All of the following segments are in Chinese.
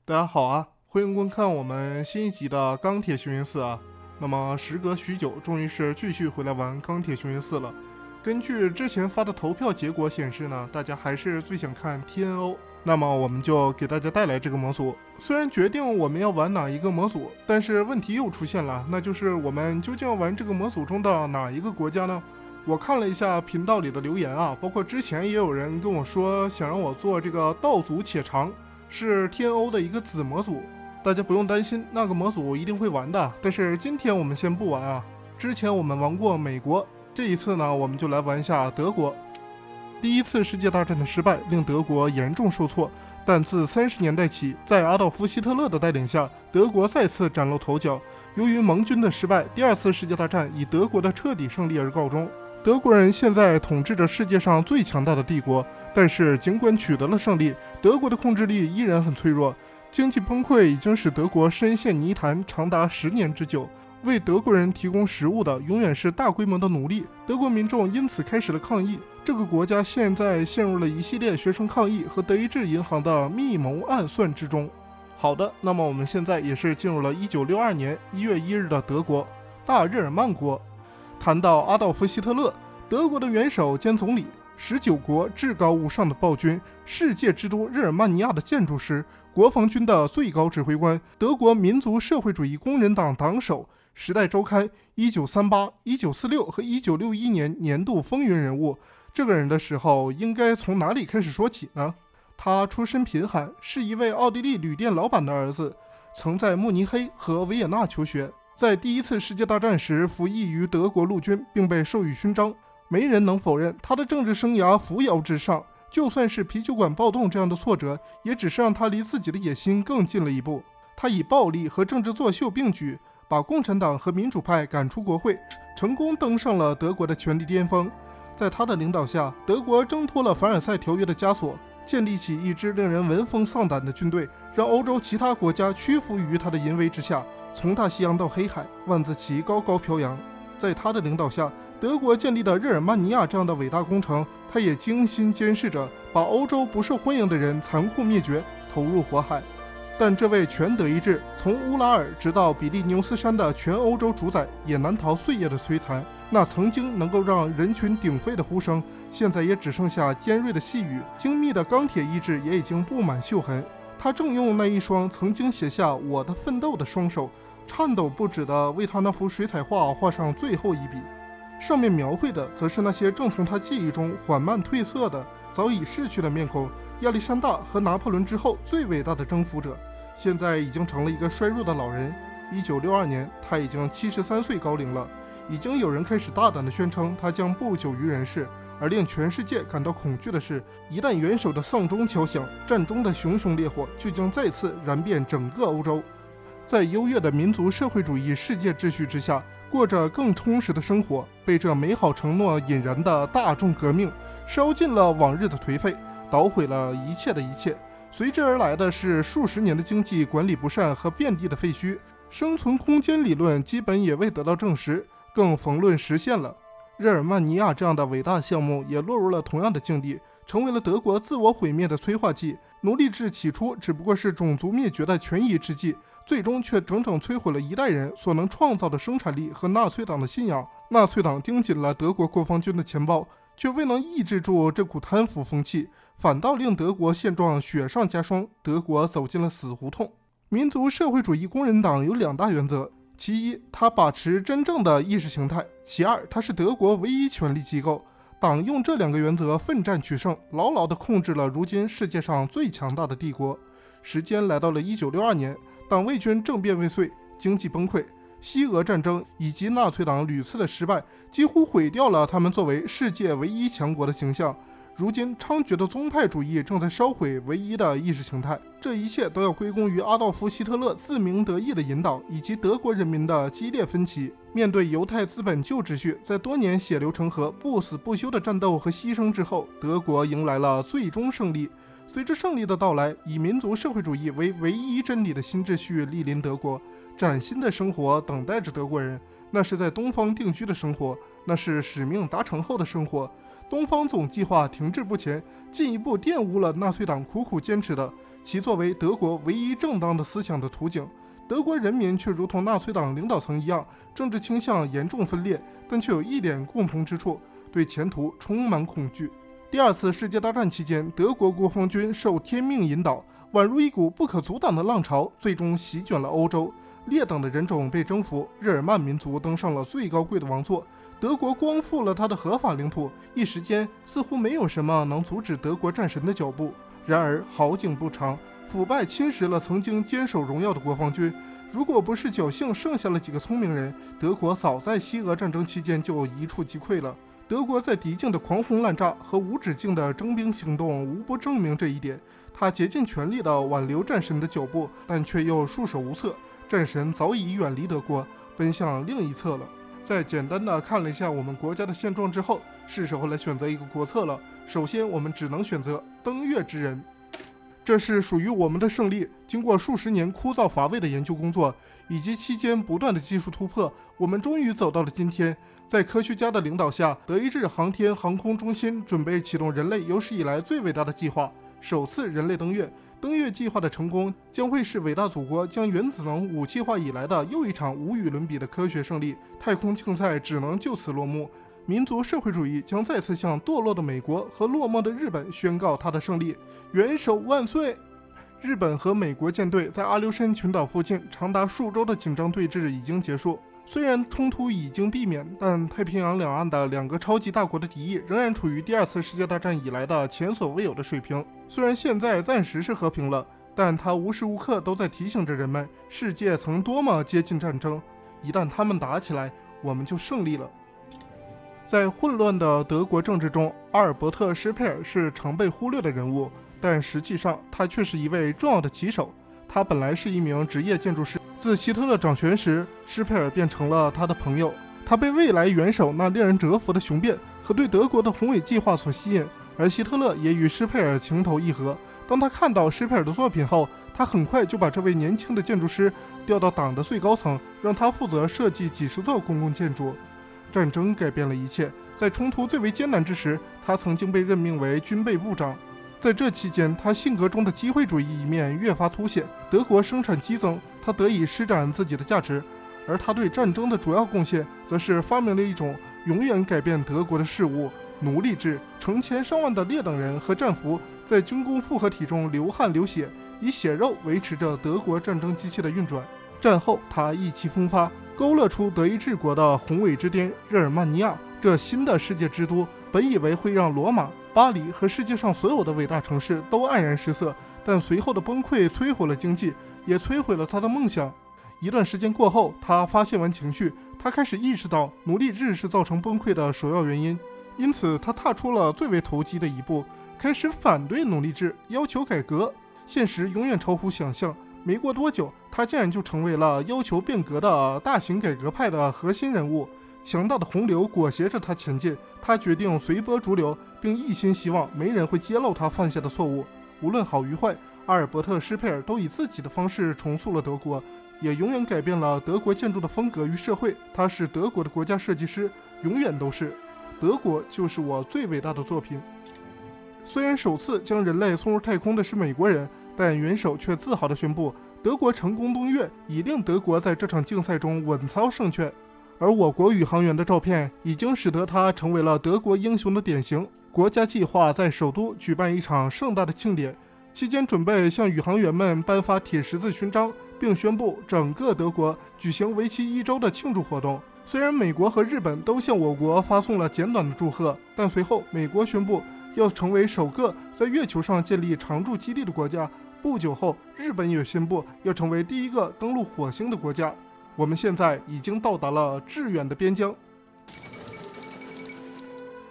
大家好啊，欢迎观看我们新一集的钢铁雄鹰4啊。那么时隔许久，终于是继续回来玩钢铁雄鹰4了。根据之前发的投票结果显示呢，大家还是最想看 TNO， 那么我们就给大家带来这个模组。虽然决定我们要玩哪一个模组，但是问题又出现了，那就是我们究竟要玩这个模组中的哪一个国家呢？我看了一下频道里的留言啊，包括之前也有人跟我说想让我做这个道祖且长，是 TNO 的一个子模组。大家不用担心，那个模组一定会玩的。但是今天我们先不玩啊，之前我们玩过美国，这一次呢，我们就来玩一下德国。第一次世界大战的失败令德国严重受挫，但自30年代起，在阿道夫·希特勒的带领下，德国再次崭露头角。由于盟军的失败，第二次世界大战以德国的彻底胜利而告终。德国人现在统治着世界上最强大的帝国，但是尽管取得了胜利，德国的控制力依然很脆弱。经济崩溃已经使德国深陷泥潭长达10年之久。为德国人提供食物的永远是大规模的奴隶，德国民众因此开始了抗议。这个国家现在陷入了一系列学生抗议和德意志银行的密谋暗算之中。好的，那么我们现在也是进入了1962年1月1日的德国大日耳曼国。谈到阿道夫·希特勒，德国的元首兼总理，19国至高无上的暴君，世界之都日耳曼尼亚的建筑师，国防军的最高指挥官，德国民族社会主义工人党党首，时代周刊1938、1946和1961年年度风云人物。这个人的时候应该从哪里开始说起呢？他出身贫寒，是一位奥地利旅店老板的儿子，曾在慕尼黑和维也纳求学，在第一次世界大战时服役于德国陆军，并被授予勋章。没人能否认他的政治生涯扶摇直上，就算是啤酒馆暴动这样的挫折，也只是让他离自己的野心更近了一步。他以暴力和政治作秀并举，把共产党和民主派赶出国会，成功登上了德国的权力巅峰。在他的领导下，德国挣脱了凡尔赛条约的枷锁，建立起一支令人闻风丧胆的军队，让欧洲其他国家屈服于他的淫威之下。从大西洋到黑海，万字旗高高飘扬。在他的领导下，德国建立的日耳曼尼亚这样的伟大工程，他也精心监视着，把欧洲不受欢迎的人残酷灭绝，投入火海。但这位全德意志，从乌拉尔直到比利牛斯山的全欧洲主宰，也难逃岁月的摧残。那曾经能够让人群鼎沸的呼声，现在也只剩下尖锐的细语，精密的钢铁意志也已经布满锈痕。他正用那一双曾经写下我的奋斗的双手，颤抖不止地为他那幅水彩画画上最后一笔，上面描绘的则是那些正从他记忆中缓慢褪色的早已逝去的面孔。亚历山大和拿破仑之后最伟大的征服者，现在已经成了一个衰弱的老人。1962年，他已经73岁高龄了。已经有人开始大胆地宣称他将不久于人世。而令全世界感到恐惧的是，一旦元首的丧钟敲响，战争的熊熊烈火就将再次燃遍整个欧洲。在优越的民族社会主义世界秩序之下，过着更充实的生活，被这美好承诺引燃的大众革命烧尽了往日的颓废，捣毁了一切的一切。随之而来的是数十年的经济管理不善和遍地的废墟，生存空间理论基本也未得到证实，更甭论实现了。日耳曼尼亚这样的伟大项目也落入了同样的境地，成为了德国自我毁灭的催化剂。奴隶制起初只不过是种族灭绝的权宜之计，最终却整整摧毁了一代人所能创造的生产力和纳粹党的信仰。纳粹党盯紧了德国国防军的钱包，却未能抑制住这股贪腐风气，反倒令德国现状雪上加霜，德国走进了死胡同。民族社会主义工人党有2大原则，其一，他把持真正的意识形态；其二，他是德国唯一权力机构。党用这2个原则奋战取胜，牢牢地控制了如今世界上最强大的帝国。时间来到了1962年，党卫军政变未遂，经济崩溃，西俄战争以及纳粹党屡次的失败，几乎毁掉了他们作为世界唯一强国的形象。如今猖獗的宗派主义正在烧毁唯一的意识形态，这一切都要归功于阿道夫·希特勒自鸣得意的引导，以及德国人民的激烈分歧。面对犹太资本旧秩序，在多年血流成河、不死不休的战斗和牺牲之后，德国迎来了最终胜利。随着胜利的到来，以民族社会主义为唯一真理的新秩序莅临德国，崭新的生活等待着德国人。那是在东方定居的生活，那是使命达成后的生活。东方总计划停滞不前，进一步玷污了纳粹党苦苦坚持的其作为德国唯一正当的思想的图景。德国人民却如同纳粹党领导层一样，政治倾向严重分裂，但却有一点共同之处，对前途充满恐惧。第二次世界大战期间，德国国防军受天命引导，宛如一股不可阻挡的浪潮，最终席卷了欧洲。劣等的人种被征服，日耳曼民族登上了最高贵的王座，德国光复了他的合法领土，一时间似乎没有什么能阻止德国战神的脚步。然而好景不长，腐败侵蚀了曾经坚守荣耀的国防军。如果不是侥幸剩下了几个聪明人，德国早在西俄战争期间就一触即溃了。德国在敌境的狂轰滥炸和无止境的征兵行动无不证明这一点。他竭尽全力地挽留战神的脚步，但却又束手无策。战神早已远离德国，奔向另一侧了。在简单的看了一下我们国家的现状之后，是时候来选择一个国策了。首先，我们只能选择登月之人。这是属于我们的胜利。经过数十年枯燥乏味的研究工作，以及期间不断的技术突破，我们终于走到了今天。在科学家的领导下，德意志航天航空中心准备启动人类有史以来最伟大的计划——首次人类登月。登月计划的成功将会是伟大祖国将原子能武器化以来的又一场无与伦比的科学胜利。太空竞赛只能就此落幕，民族社会主义将再次向堕落的美国和落寞的日本宣告它的胜利。元首万岁！日本和美国舰队在阿留申群岛附近长达数周的紧张对峙已经结束。虽然冲突已经避免，但太平洋两岸的两个超级大国的敌意仍然处于第二次世界大战以来的前所未有的水平。虽然现在暂时是和平了，但它无时无刻都在提醒着人们，世界曾多么接近战争。一旦他们打起来，我们就胜利了。在混乱的德国政治中，阿尔伯特·施佩尔是常被忽略的人物，但实际上他却是一位重要的棋手。他本来是一名职业建筑师，自希特勒掌权时，施佩尔便成了他的朋友。他被未来元首那令人折服的雄辩和对德国的宏伟计划所吸引，而希特勒也与施佩尔情投意合。当他看到施佩尔的作品后，他很快就把这位年轻的建筑师调到党的最高层，让他负责设计几十座公共建筑。战争改变了一切，在冲突最为艰难之时，他曾经被任命为军备部长。在这期间，他性格中的机会主义一面越发凸显。德国生产激增，他得以施展自己的价值，而他对战争的主要贡献，则是发明了一种永远改变德国的事物——奴隶制。成千上万的劣等人和战俘在军工复合体中流汗流血，以血肉维持着德国战争机器的运转。战后，他意气风发，勾勒出德意志国的宏伟之巅日耳曼尼亚。这新的世界之都本以为会让罗马、巴黎和世界上所有的伟大城市都黯然失色，但随后的崩溃摧毁了经济，也摧毁了他的梦想。一段时间过后，他发泄完情绪，他开始意识到奴隶制是造成崩溃的首要原因，因此他踏出了最为投机的一步，开始反对奴隶制，要求改革。现实永远超乎想象，没过多久，他竟然就成为了要求变革的大型改革派的核心人物。强大的洪流裹挟着他前进，他决定随波逐流，并一心希望没人会揭露他犯下的错误。无论好与坏，阿尔伯特·施佩尔都以自己的方式重塑了德国，也永远改变了德国建筑的风格与社会。他是德国的国家设计师，永远都是。德国就是我最伟大的作品。虽然首次将人类送入太空的是美国人，但元首却自豪地宣布，德国成功登月，已令德国在这场竞赛中稳操胜券。而我国宇航员的照片已经使得他成为了德国英雄的典型。国家计划在首都举办一场盛大的庆典，期间准备向宇航员们颁发铁十字勋章，并宣布整个德国举行为期1周的庆祝活动。虽然美国和日本都向我国发送了简短的祝贺，但随后美国宣布要成为首个在月球上建立常驻基地的国家。不久后，日本也宣布要成为第一个登陆火星的国家。我们现在已经到达了致远的边疆。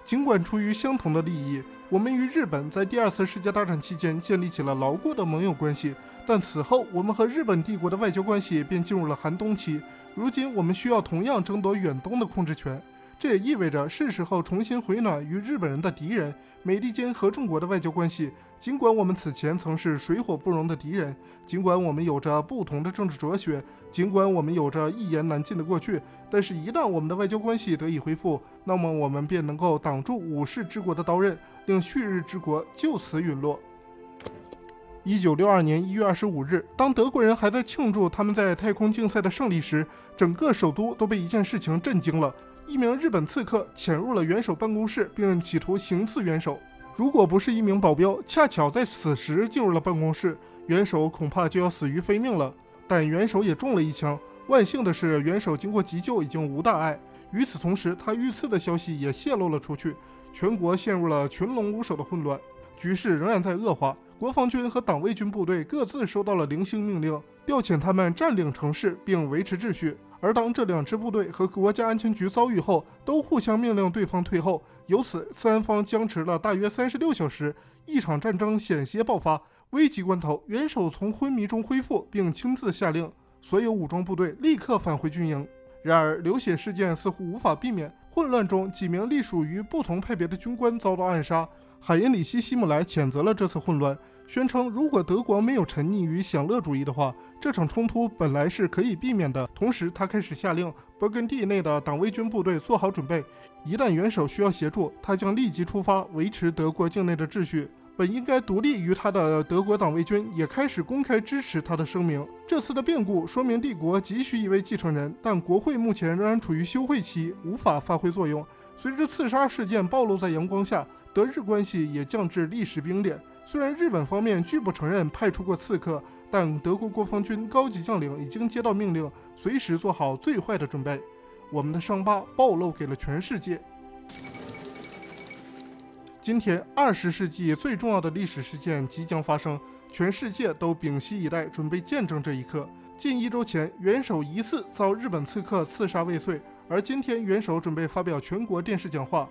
尽管出于相同的利益，我们与日本在第二次世界大战期间建立起了牢固的盟友关系，但此后我们和日本帝国的外交关系便进入了寒冬期。如今我们需要同样争夺远东的控制权，这也意味着是时候重新回暖与日本人的敌人美利坚合众国的外交关系。尽管我们此前曾是水火不容的敌人，尽管我们有着不同的政治哲学，尽管我们有着一言难尽的过去，但是一旦我们的外交关系得以恢复，那么我们便能够挡住武士之国的刀刃，令旭日之国就此陨落。1962年1月25日，当德国人还在庆祝他们在太空竞赛的胜利时，整个首都都被一件事情震惊了。一名日本刺客潜入了元首办公室，并企图行刺元首。如果不是一名保镖恰巧在此时进入了办公室，元首恐怕就要死于非命了。但元首也中了一枪。万幸的是，元首经过急救已经无大碍。与此同时，他遇刺的消息也泄露了出去，全国陷入了群龙无首的混乱，局势仍然在恶化。国防军和党卫军部队各自收到了零星命令，调遣他们占领城市并维持秩序。而当这两支部队和国家安全局遭遇后，都互相命令对方退后，由此三方僵持了大约36小时，一场战争险些爆发。危急关头，元首从昏迷中恢复，并亲自下令所有武装部队立刻返回军营。然而流血事件似乎无法避免，混乱中几名隶属于不同派别的军官遭到暗杀。海因里希·希姆莱谴责了这次混乱，宣称如果德国没有沉溺于享乐主义的话，这场冲突本来是可以避免的。同时他开始下令勃艮第内的党卫军部队做好准备，一旦元首需要协助，他将立即出发维持德国境内的秩序。本应该独立于他的德国党卫军也开始公开支持他的声明。这次的变故说明帝国急需一位继承人，但国会目前仍然处于休会期，无法发挥作用。随着刺杀事件暴露在阳光下，德日关系也降至历史冰点。虽然日本方面拒不承认派出过刺客，但德国国防军高级将领已经接到命令，随时做好最坏的准备。我们的伤疤暴露给了全世界。今天20世纪最重要的历史事件即将发生，全世界都屏息以待，准备见证这一刻。近1周前，元首疑似遭日本刺客刺杀未遂，而今天元首准备发表全国电视讲话。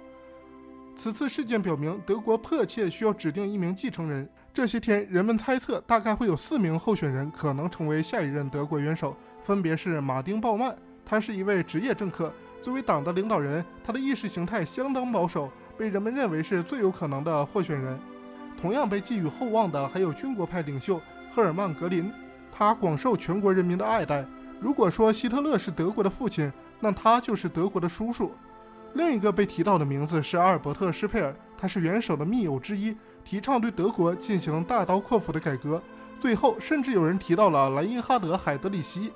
此次事件表明，德国迫切需要指定一名继承人。这些天，人们猜测大概会有4名候选人可能成为下一任德国元首，分别是马丁·鲍曼，他是一位职业政客，作为党的领导人，他的意识形态相当保守，被人们认为是最有可能的候选人。同样被寄予厚望的还有军国派领袖赫尔曼·格林，他广受全国人民的爱戴。如果说希特勒是德国的父亲，那他就是德国的叔叔。另一个被提到的名字是阿尔伯特·施佩尔，他是元首的密友之一，提倡对德国进行大刀阔斧的改革。最后甚至有人提到了莱因哈德·海德里希。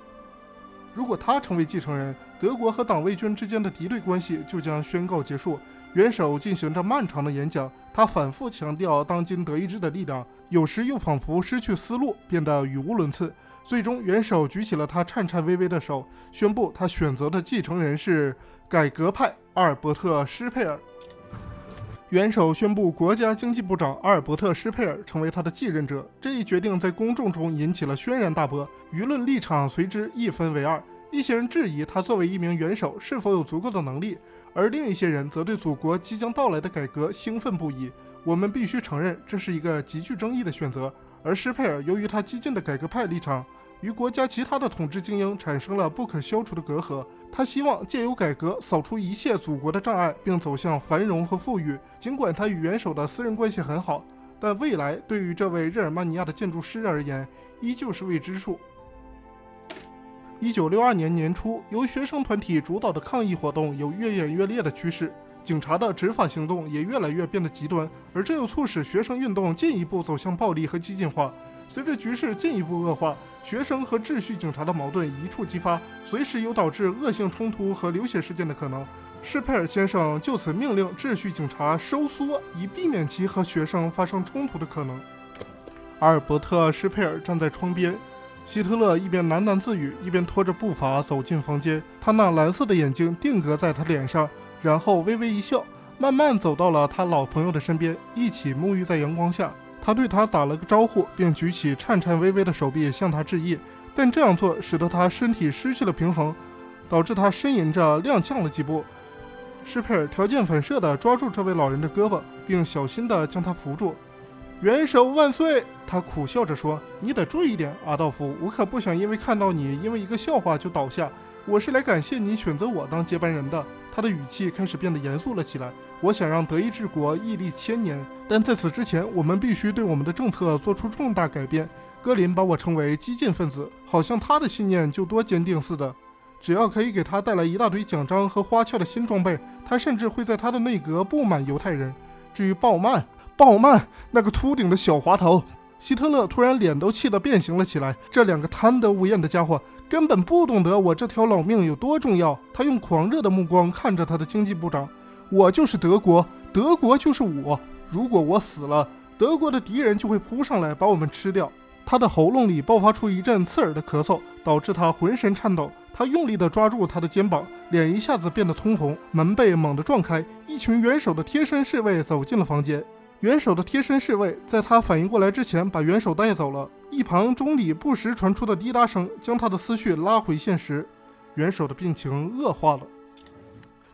如果他成为继承人，德国和党卫军之间的敌对关系就将宣告结束。元首进行着漫长的演讲，他反复强调当今德意志的力量，有时又仿佛失去思路，变得语无伦次。最终，元首举起了他颤颤巍巍的手，宣布他选择的继承人是改革派阿尔伯特·施佩尔。元首宣布国家经济部长阿尔伯特·施佩尔成为他的继任者，这一决定在公众中引起了轩然大波，舆论立场随之一分为二。一些人质疑他作为一名元首是否有足够的能力，而另一些人则对祖国即将到来的改革兴奋不已。我们必须承认，这是一个极具争议的选择。而施佩尔由于他激进的改革派立场，与国家其他的统治精英产生了不可消除的隔阂。他希望借由改革扫除一切祖国的障碍，并走向繁荣和富裕。尽管他与元首的私人关系很好，但未来对于这位日耳曼尼亚的建筑师而言，依旧是未知数。1962年年初，由学生团体主导的抗议活动有越演越烈的趋势，警察的执法行动也越来越变得极端，而这又促使学生运动进一步走向暴力和激进化。随着局势进一步恶化，学生和秩序警察的矛盾一触即发，随时有导致恶性冲突和流血事件的可能。施佩尔先生就此命令秩序警察收缩，以避免其和学生发生冲突的可能。阿尔伯特·施佩尔站在窗边，希特勒一边喃喃自语，一边拖着步伐走进房间。他那蓝色的眼睛定格在他脸上，然后微微一笑，慢慢走到了他老朋友的身边，一起沐浴在阳光下。他对他打了个招呼，并举起颤颤巍巍的手臂向他致意，但这样做使得他身体失去了平衡，导致他呻吟着踉跄了几步。施佩尔条件反射地抓住这位老人的胳膊，并小心地将他扶住。元首万岁！他苦笑着说：“你得注意点，阿道夫，我可不想因为看到你因为一个笑话就倒下。我是来感谢你选择我当接班人的。”他的语气开始变得严肃了起来。我想让德意志国屹立1000年，但在此之前，我们必须对我们的政策做出重大改变。格林把我称为激进分子，好像他的信念就多坚定似的。只要可以给他带来一大堆奖章和花俏的新装备，他甚至会在他的内阁布满犹太人。至于鲍曼那个秃顶的小滑头，希特勒突然脸都气得变形了起来，这两个贪得无厌的家伙根本不懂得我这条老命有多重要。他用狂热的目光看着他的经济部长，我就是德国，德国就是我，如果我死了，德国的敌人就会扑上来把我们吃掉。他的喉咙里爆发出一阵刺耳的咳嗽，导致他浑身颤抖。他用力地抓住他的肩膀，脸一下子变得通红，门被猛地撞开，一群元首的贴身侍卫走进了房间。元首的贴身侍卫在他反应过来之前把元首带走了，一旁中里不时传出的滴答声将他的思绪拉回现实。元首的病情恶化了，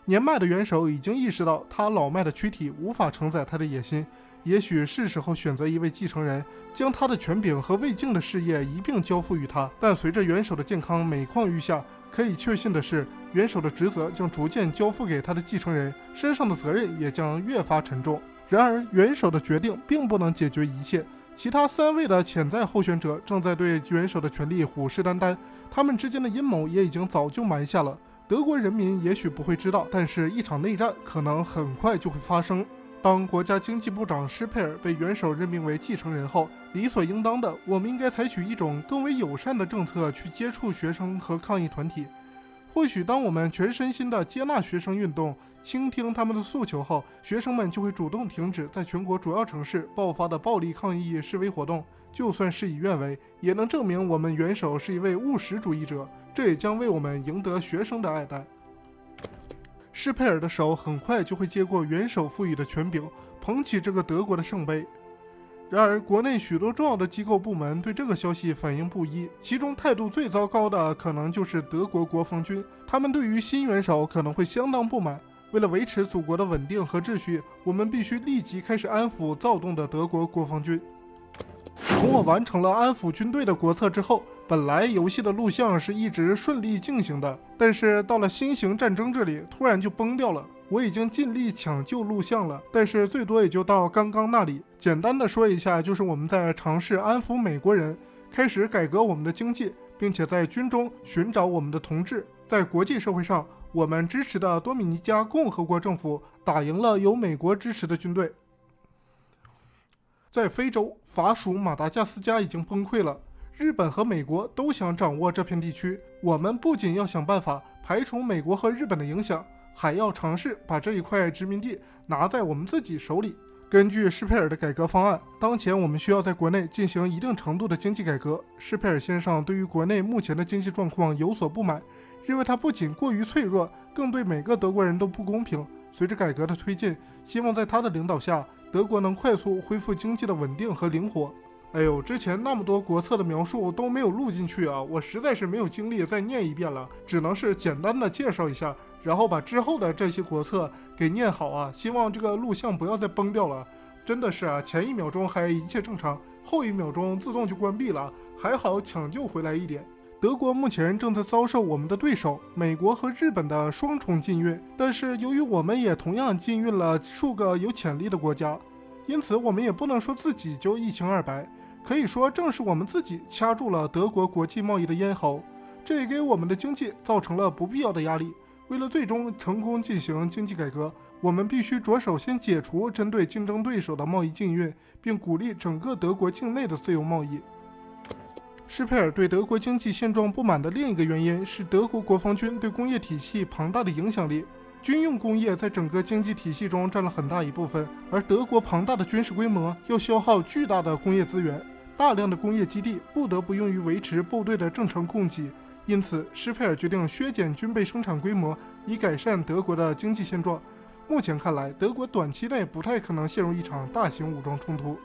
年迈的元首已经意识到他老迈的躯体无法承载他的野心，也许是时候选择一位继承人，将他的权柄和未竟的事业一并交付于他。但随着元首的健康每况愈下，可以确信的是，元首的职责将逐渐交付给他的继承人，身上的责任也将越发沉重。然而，元首的决定并不能解决一切，其他3位的潜在候选者正在对元首的权力虎视眈眈，他们之间的阴谋也已经早就埋下了。德国人民也许不会知道，但是一场内战可能很快就会发生。当国家经济部长施佩尔被元首任命为继承人后，理所应当的，我们应该采取一种更为友善的政策去接触学生和抗议团体。或许当我们全身心地接纳学生运动，倾听他们的诉求后，学生们就会主动停止在全国主要城市爆发的暴力抗议示威活动。就算事与愿违，也能证明我们元首是一位务实主义者，这也将为我们赢得学生的爱戴。施佩尔的手很快就会接过元首赋予的权柄，捧起这个德国的圣杯。然而，国内许多重要的机构部门对这个消息反应不一，其中态度最糟糕的可能就是德国国防军，他们对于新元首可能会相当不满。为了维持祖国的稳定和秩序，我们必须立即开始安抚躁动的德国国防军。从我完成了安抚军队的国策之后，本来游戏的录像是一直顺利进行的，但是到了新型战争这里，突然就崩掉了。我已经尽力抢救录像了，但是最多也就到刚刚那里。简单的说一下，就是我们在尝试安抚美国人，开始改革我们的经济，并且在军中寻找我们的同志。在国际社会上，我们支持的多米尼加共和国政府打赢了由美国支持的军队。在非洲，法属马达加斯加已经崩溃了，日本和美国都想掌握这片地区。我们不仅要想办法排除美国和日本的影响，还要尝试把这一块殖民地拿在我们自己手里。根据施佩尔的改革方案，当前我们需要在国内进行一定程度的经济改革。施佩尔先生对于国内目前的经济状况有所不满，认为它不仅过于脆弱，更对每个德国人都不公平。随着改革的推进，希望在他的领导下，德国能快速恢复经济的稳定和灵活。哎呦，之前那么多国策的描述都没有录进去啊，我实在是没有精力再念一遍了，只能是简单的介绍一下，然后把之后的这些国策给念好啊。希望这个录像不要再崩掉了，真的是啊，前1秒钟还一切正常，后1秒钟自动就关闭了，还好抢救回来一点。德国目前正在遭受我们的对手美国和日本的双重禁运，但是由于我们也同样禁运了数个有潜力的国家，因此我们也不能说自己就一清二白，可以说正是我们自己掐住了德国国际贸易的咽喉，这也给我们的经济造成了不必要的压力。为了最终成功进行经济改革，我们必须着手先解除针对竞争对手的贸易禁运，并鼓励整个德国境内的自由贸易。施佩尔对德国经济现状不满的另一个原因是德国国防军对工业体系庞大的影响力。军用工业在整个经济体系中占了很大一部分，而德国庞大的军事规模又消耗巨大的工业资源，大量的工业基地不得不用于维持部队的正常供给。因此，施佩尔决定削减军备生产规模，以改善德国的经济现状。目前看来，德国短期内不太可能陷入一场大型武装冲突。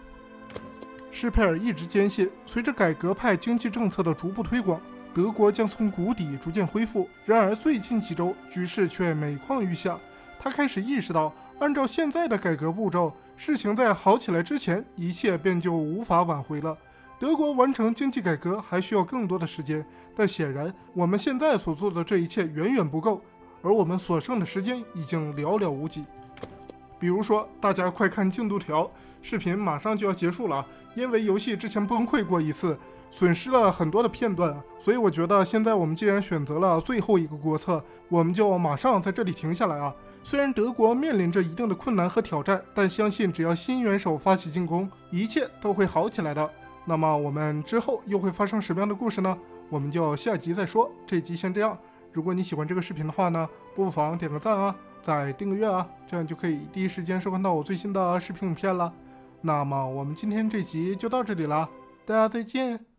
施佩尔一直坚信，随着改革派经济政策的逐步推广，德国将从谷底逐渐恢复。然而最近几周局势却每况愈下，他开始意识到，按照现在的改革步骤，事情在好起来之前，一切便就无法挽回了。德国完成经济改革还需要更多的时间，但显然我们现在所做的这一切远远不够，而我们所剩的时间已经寥寥无几。比如说，大家快看进度条，视频马上就要结束了，因为游戏之前崩溃过一次，损失了很多的片段，所以我觉得现在我们既然选择了最后一个国策，我们就马上在这里停下来啊。虽然德国面临着一定的困难和挑战，但相信只要新元首发起进攻，一切都会好起来的。那么我们之后又会发生什么样的故事呢？我们就下集再说。这集先这样。如果你喜欢这个视频的话呢，不妨点个赞啊，再订个阅啊，这样就可以第一时间收看到我最新的视频影片了。那么我们今天这集就到这里了，大家再见。